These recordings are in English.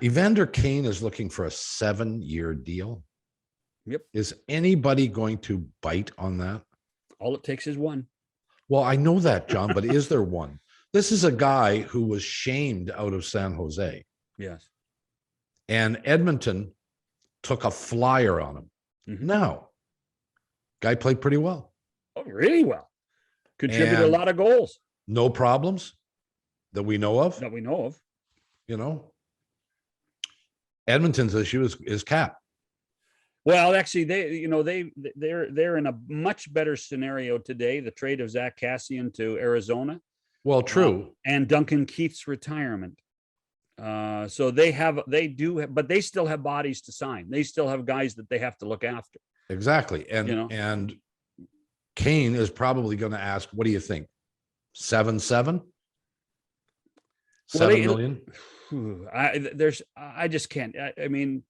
Evander Kane is looking for a 7-year deal. Yep. Is anybody going to bite on that? All it takes is one. Well, I know that, John, but is there one? This is a guy who was shamed out of San Jose. Yes. And Edmonton took a flyer on him. Mm-hmm. Now, guy played pretty well. Oh, really well. Contributed a lot of goals. No problems that we know of. That we know of. You know, Edmonton's issue is cap. Well, actually, they're in a much better scenario today. The trade of Zach Kassian to Arizona. Well, true. And Duncan Keith's retirement. So they do, but they still have bodies to sign. They still have guys that they have to look after. Exactly. And Kane is probably going to ask, what do you think? 7 million? I just can't. I mean,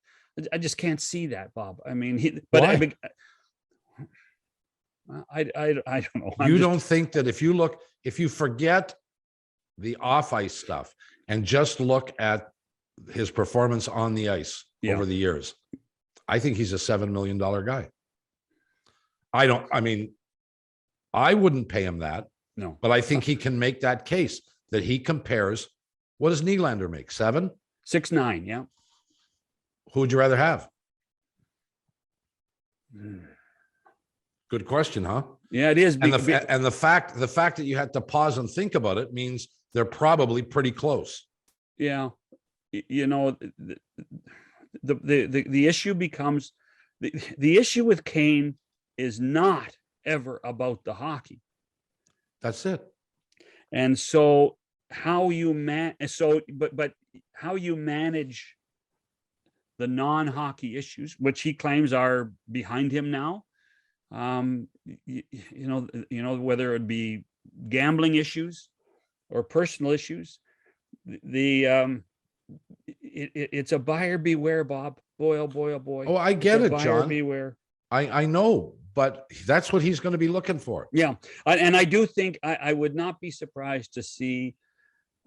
I just can't see that, Bob. I mean, Why? I don't know. You don't think that if you forget the off ice stuff and just look at his performance on the ice over the years, I think he's a $7 million guy. I wouldn't pay him that. No, but I think he can make that case that he compares. What does Nylander make? 7? 6'9", yeah. Who would you rather have? Good question, huh? Yeah, it is. And the fact that you had to pause and think about it means they're probably pretty close. Yeah, you know, the issue becomes the issue with Kane is not ever about the hockey. That's it. And so how you but how you manage the non-hockey issues, which he claims are behind him now, you know, whether it be gambling issues or personal issues, it's a buyer beware, Bob. Boy, oh boy, oh boy. Oh, I get it, buyer John. Beware. I know, but that's what he's going to be looking for. Yeah, and I do think I would not be surprised to see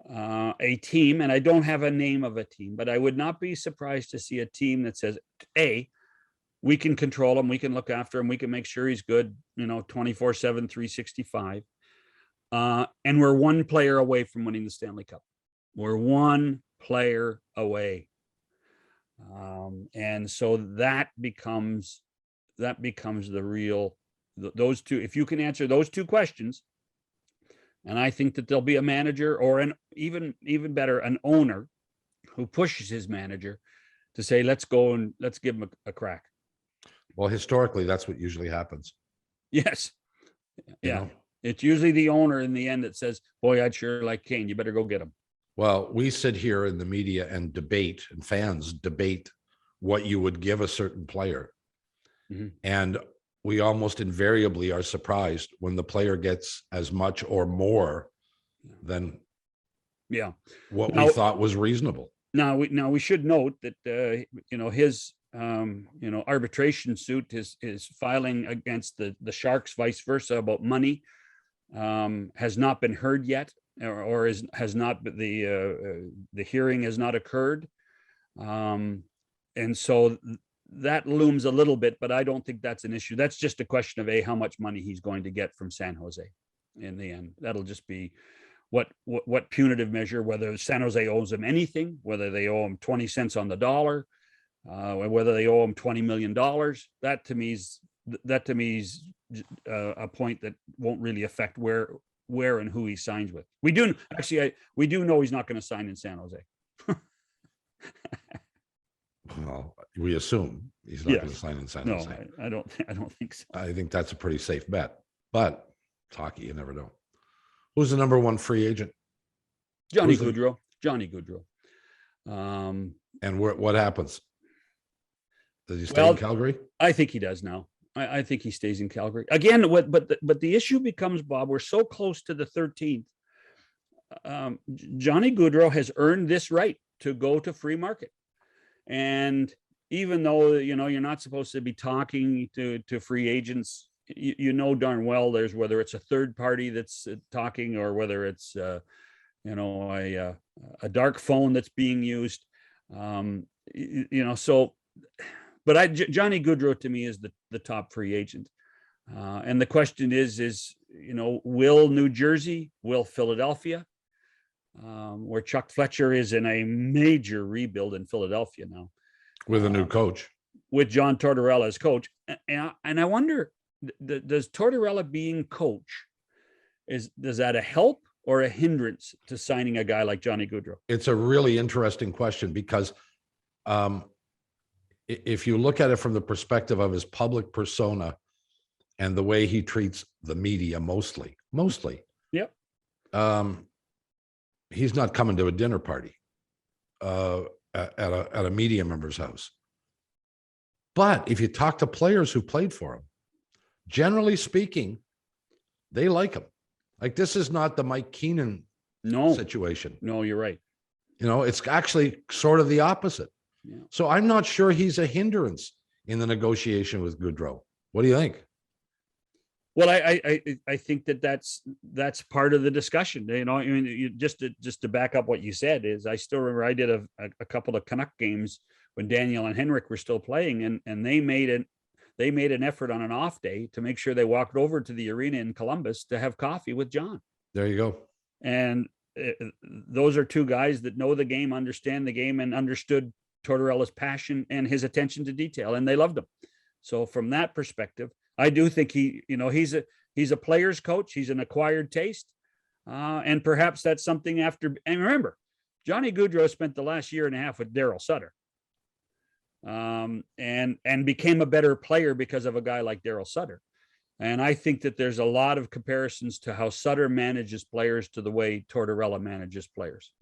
a team, and I don't have a name of a team, but I would not be surprised to see a team that says, we can control him, we can look after him, we can make sure he's good, 24/7, 365. And we're one player away from winning the Stanley Cup. We're one player away. And so that becomes the real, those two, if you can answer those two questions, and I think that there'll be a manager or an even better, an owner who pushes his manager to say, let's go and let's give him a crack. Well, historically, that's what usually happens. Yes. Yeah. It's usually the owner in the end that says, boy, I'd sure like Kane. You better go get him. Well, we sit here in the media and debate, and fans debate what you would give a certain player. Mm-hmm. And we almost invariably are surprised when the player gets as much or more than what we thought was reasonable. Now we should note that his arbitration suit is filing against the Sharks, vice versa, about money, has not been heard yet, or has not, the hearing has not occurred, and so that looms a little bit, but I don't think that's an issue. That's just a question of how much money he's going to get from San Jose in the end. That'll just be what punitive measure, whether San Jose owes him anything, whether they owe him 20 cents on the dollar, whether they owe him $20 million. That to me is a point that won't really affect where and who he signs with. We do know he's not going to sign in San Jose. Well, we assume he's not going to sign in San Jose. No, I don't think so. I think that's a pretty safe bet, but it's hockey, you never know. Who's the number one free agent? Johnny Gaudreau. And what happens? Does he stay in Calgary? I think he does now. I think he stays in Calgary again. But the issue becomes, Bob, we're so close to the 13th. Johnny Gaudreau has earned this right to go to free market. And even though, you're not supposed to be talking to free agents, darn well there's, whether it's a third party that's talking, or whether it's, a dark phone that's being used. So, but Johnny Gaudreau to me is the top free agent. And the question is, will New Jersey, will Philadelphia, where Chuck Fletcher is in a major rebuild in Philadelphia now with a new coach, with John Tortorella as coach. And I wonder, does Tortorella being coach, does that a help or a hindrance to signing a guy like Johnny Gaudreau? It's a really interesting question because if you look at it from the perspective of his public persona and the way he treats the media, mostly, yep. He's not coming to a dinner party at a media member's house. But if you talk to players who played for him, generally speaking, they like him. Like, this is not the Mike Keenan situation. No, you're right. It's actually sort of the opposite. Yeah. So I'm not sure he's a hindrance in the negotiation with Gaudreau. What do you think? Well, I think that's part of the discussion. Just to back up what you said is, I still remember I did a couple of Canuck games when Daniel and Henrik were still playing, and they made an effort on an off day to make sure they walked over to the arena in Columbus to have coffee with John. There you go. And those are two guys that know the game, understand the game, and understood Tortorella's passion and his attention to detail, and they loved him. So from that perspective, I do think he's a player's coach. He's an acquired taste. And perhaps that's something and remember, Johnny Gaudreau spent the last year and a half with Daryl Sutter. And became a better player because of a guy like Daryl Sutter. And I think that there's a lot of comparisons to how Sutter manages players to the way Tortorella manages players.